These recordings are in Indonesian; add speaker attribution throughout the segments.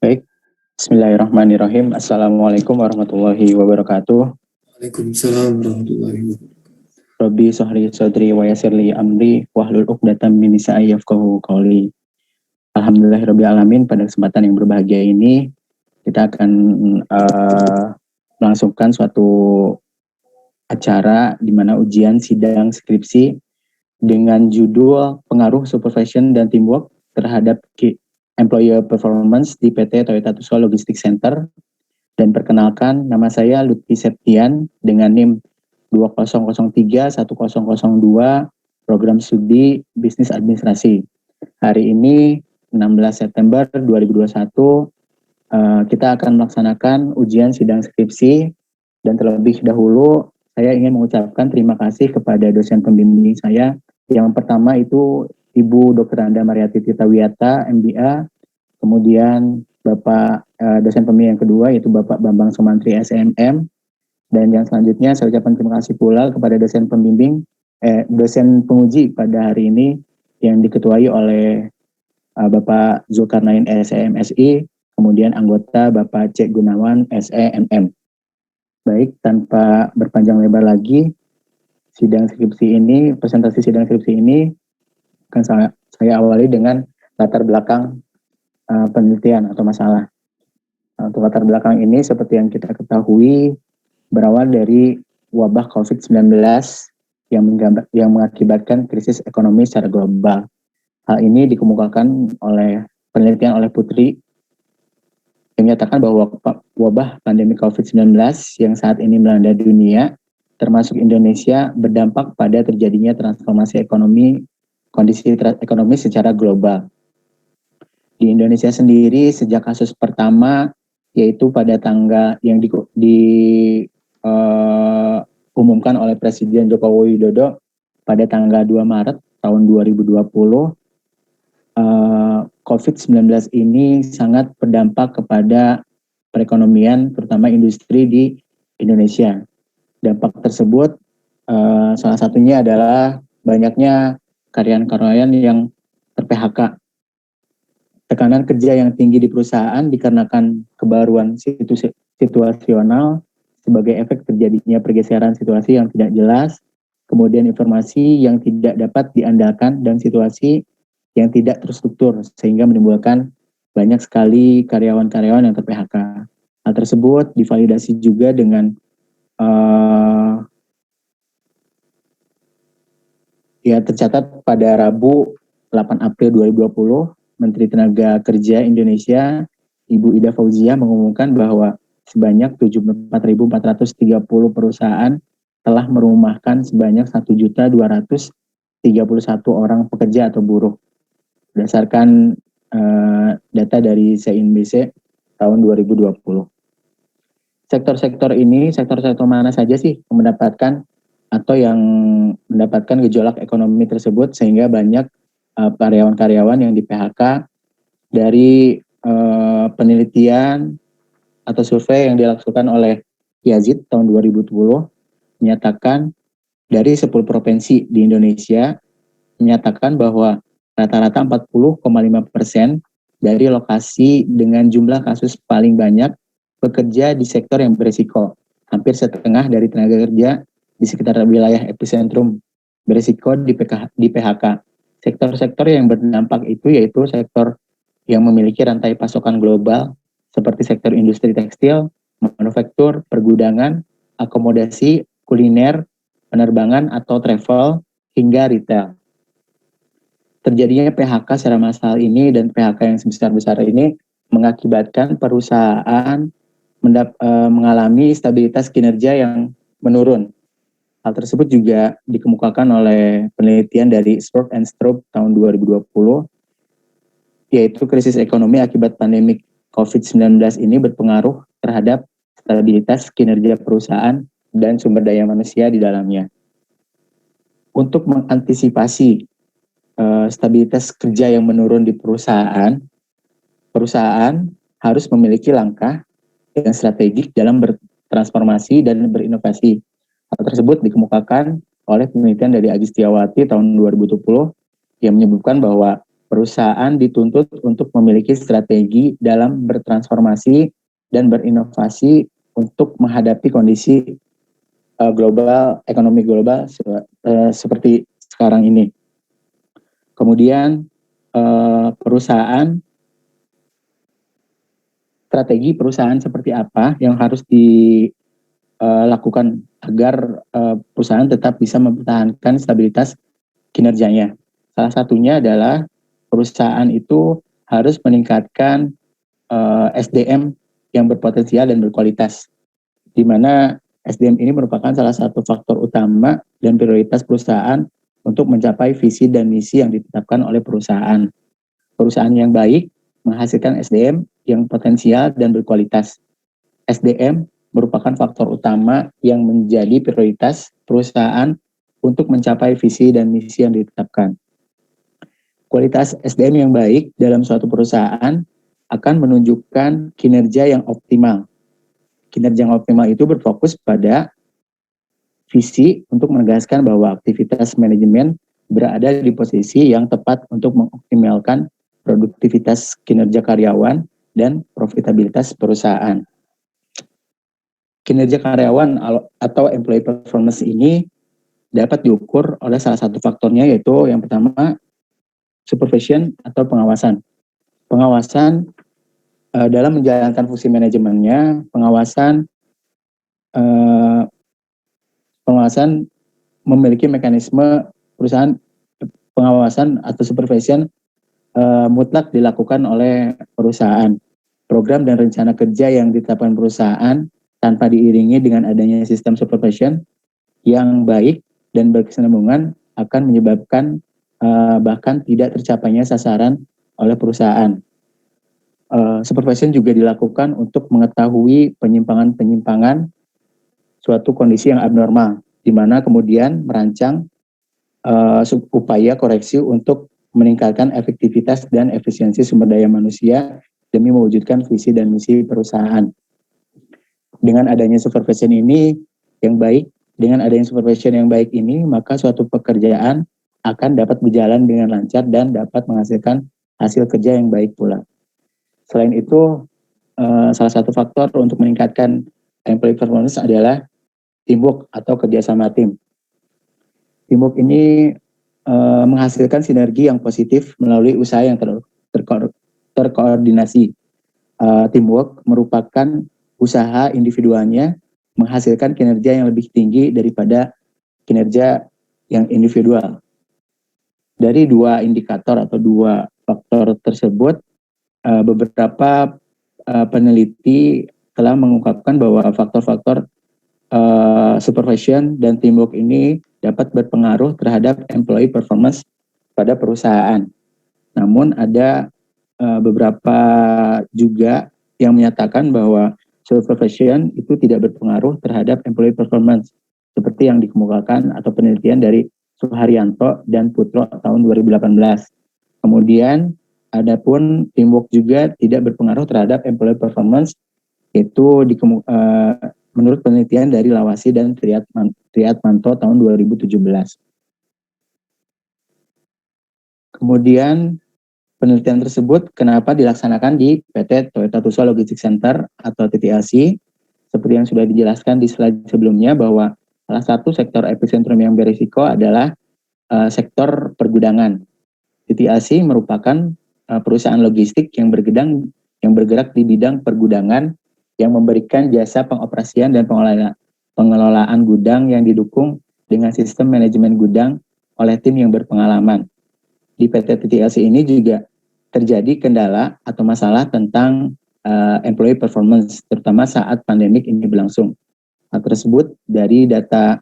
Speaker 1: Baik, Bismillahirrahmanirrahim. Assalamualaikum warahmatullahi wabarakatuh.
Speaker 2: Waalaikumsalam warahmatullahi wabarakatuh.
Speaker 1: Rabbi sahli sadri wa yassirli amri wahlul 'uqdatam min lisani yafqahu qawli. Alhamdulillahirabbil alamin. Pada kesempatan yang berbahagia ini kita akan melangsungkan suatu acara di mana ujian sidang skripsi dengan judul Pengaruh Supervision dan Teamwork terhadap Employer Performance di PT Toyota Tsusho Logistics Center. Dan perkenalkan, nama saya Lutfi Septian dengan NIM 20031002 Program Studi Bisnis Administrasi. Hari ini 16 September 2021 kita akan melaksanakan ujian sidang skripsi, dan terlebih dahulu saya ingin mengucapkan terima kasih kepada dosen pembimbing saya. Yang pertama itu Ibu Dr. Anda Mariati Titawiyata, MBA, kemudian Bapak dosen pembimbing yang kedua yaitu Bapak Bambang Sumantri, SMM, dan yang selanjutnya saya ucapkan terima kasih pula kepada dosen pembimbing, dosen penguji pada hari ini yang diketuai oleh Bapak Zulkarnain, SMSI, kemudian anggota Bapak C. Gunawan, SEMM. Baik, tanpa berpanjang lebar lagi, presentasi sidang skripsi ini akan saya awali dengan latar belakang penelitian atau masalah. Untuk latar belakang ini, seperti yang kita ketahui, berawal dari wabah COVID-19 yang mengakibatkan krisis ekonomi secara global. Hal ini dikemukakan oleh penelitian oleh Putri yang menyatakan bahwa wabah pandemi COVID-19 yang saat ini melanda dunia, termasuk Indonesia, berdampak pada terjadinya transformasi kondisi ekonomi secara global. Di Indonesia sendiri, sejak kasus pertama, yaitu pada tanggal yang diumumkan oleh Presiden Joko Widodo pada tanggal 2 Maret tahun 2020, COVID-19 ini sangat berdampak kepada perekonomian, terutama industri di Indonesia. Dampak tersebut salah satunya adalah banyaknya karyawan-karyawan yang ter-PHK. Tekanan kerja yang tinggi di perusahaan dikarenakan kebaruan situasional sebagai efek terjadinya pergeseran situasi yang tidak jelas, kemudian informasi yang tidak dapat diandalkan, dan situasi yang tidak terstruktur sehingga menimbulkan banyak sekali karyawan-karyawan yang ter-PHK. Hal tersebut divalidasi juga dengan tercatat pada Rabu 8 April 2020, Menteri Tenaga Kerja Indonesia, Ibu Ida Fauzia, mengumumkan bahwa sebanyak 74.430 perusahaan telah merumahkan sebanyak 1.231 orang pekerja atau buruh. Berdasarkan data dari CNBC tahun 2020. Sektor-sektor mana saja sih yang mendapatkan gejolak ekonomi tersebut sehingga banyak karyawan-karyawan yang di-PHK? Dari penelitian atau survei yang dilakukan oleh Yazid tahun 2020 menyatakan dari 10 provinsi di Indonesia menyatakan bahwa rata-rata 40,5% dari lokasi dengan jumlah kasus paling banyak bekerja di sektor yang berisiko. Hampir setengah dari tenaga kerja di sekitar wilayah epicentrum berisiko di PHK. Sektor-sektor yang berdampak itu yaitu sektor yang memiliki rantai pasokan global seperti sektor industri tekstil, manufaktur, pergudangan, akomodasi, kuliner, penerbangan atau travel, hingga retail. Terjadinya PHK secara massal ini dan PHK yang sebesar-besar ini mengakibatkan perusahaan mengalami stabilitas kinerja yang menurun. Hal tersebut juga dikemukakan oleh penelitian dari Stroop and Stroop tahun 2020, yaitu krisis ekonomi akibat pandemi COVID-19 ini berpengaruh terhadap stabilitas kinerja perusahaan dan sumber daya manusia di dalamnya. Untuk mengantisipasi stabilitas kerja yang menurun di perusahaan harus memiliki langkah yang strategik dalam bertransformasi dan berinovasi. Hal tersebut dikemukakan oleh penelitian dari Agistiawati tahun 2020 yang menyebutkan bahwa perusahaan dituntut untuk memiliki strategi dalam bertransformasi dan berinovasi untuk menghadapi kondisi ekonomi global seperti sekarang ini. Kemudian strategi perusahaan seperti apa yang harus dilakukan agar perusahaan tetap bisa mempertahankan stabilitas kinerjanya. Salah satunya adalah perusahaan itu harus meningkatkan SDM yang berpotensial dan berkualitas, di mana SDM ini merupakan salah satu faktor utama dan prioritas perusahaan untuk mencapai visi dan misi yang ditetapkan oleh perusahaan. Perusahaan yang baik menghasilkan SDM yang potensial dan berkualitas. SDM merupakan faktor utama yang menjadi prioritas perusahaan untuk mencapai visi dan misi yang ditetapkan. Kualitas SDM yang baik dalam suatu perusahaan akan menunjukkan kinerja yang optimal. Kinerja yang optimal itu berfokus pada visi untuk menegaskan bahwa aktivitas manajemen berada di posisi yang tepat untuk mengoptimalkan produktivitas kinerja karyawan dan profitabilitas perusahaan. Kinerja karyawan atau employee performance ini dapat diukur oleh salah satu faktornya, yaitu yang pertama supervision atau pengawasan. Pengawasan dalam menjalankan fungsi manajemennya, pengawasan memiliki mekanisme perusahaan. Pengawasan atau supervision mutlak dilakukan oleh perusahaan. Program dan rencana kerja yang ditetapkan perusahaan tanpa diiringi dengan adanya sistem supervision yang baik dan berkesinambungan akan menyebabkan bahkan tidak tercapainya sasaran oleh perusahaan. Supervision juga dilakukan untuk mengetahui penyimpangan-penyimpangan suatu kondisi yang abnormal, di mana kemudian merancang upaya koreksi untuk meningkatkan efektivitas dan efisiensi sumber daya manusia demi mewujudkan visi dan misi perusahaan. Dengan adanya supervision ini yang baik, maka suatu pekerjaan akan dapat berjalan dengan lancar dan dapat menghasilkan hasil kerja yang baik pula. Selain itu, salah satu faktor untuk meningkatkan employee performance adalah teamwork atau kerjasama tim. Teamwork ini menghasilkan sinergi yang positif melalui usaha yang terkoordinasi. Teamwork merupakan usaha individualnya menghasilkan kinerja yang lebih tinggi daripada kinerja yang individual. Dari dua indikator atau dua faktor tersebut, beberapa peneliti telah mengungkapkan bahwa faktor-faktor supervision dan teamwork ini dapat berpengaruh terhadap employee performance pada perusahaan. Namun ada beberapa juga yang menyatakan bahwa supervision itu tidak berpengaruh terhadap employee performance, seperti yang dikemukakan atau penelitian dari Suharyanto dan Putro tahun 2018. Kemudian adapun teamwork juga tidak berpengaruh terhadap employee performance, yaitu menurut penelitian dari Lawasi dan Triatmanto tahun 2017. Kemudian penelitian tersebut kenapa dilaksanakan di PT Toyota Tsusho Logistics Center atau TTLC, seperti yang sudah dijelaskan di slide sebelumnya, bahwa salah satu sektor epicentrum yang berisiko adalah sektor pergudangan. TTLC merupakan perusahaan logistik yang bergerak di bidang pergudangan, yang memberikan jasa pengoperasian dan pengelolaan gudang yang didukung dengan sistem manajemen gudang oleh tim yang berpengalaman. Di PT TTLC ini juga terjadi kendala atau masalah tentang employee performance, terutama saat pandemik ini berlangsung. Hal tersebut dari data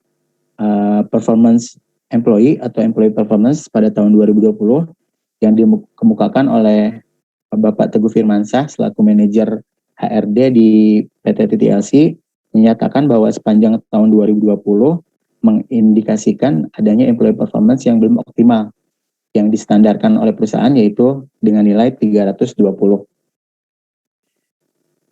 Speaker 1: performance employee atau employee performance pada tahun 2020 yang dikemukakan oleh Bapak Teguh Firmansyah selaku manajer HRD di PT TTLC, menyatakan bahwa sepanjang tahun 2020 mengindikasikan adanya employee performance yang belum optimal yang distandarkan oleh perusahaan, yaitu dengan nilai 320.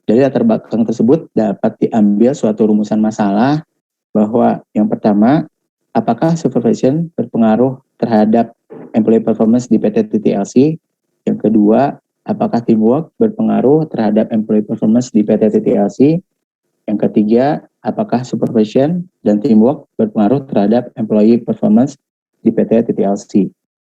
Speaker 1: Dari latar belakang tersebut dapat diambil suatu rumusan masalah bahwa yang pertama, apakah supervision berpengaruh terhadap employee performance di PT TTLC? Yang kedua, apakah teamwork berpengaruh terhadap employee performance di PT TTLC? Yang ketiga, apakah supervision dan teamwork berpengaruh terhadap employee performance di PT TTLC?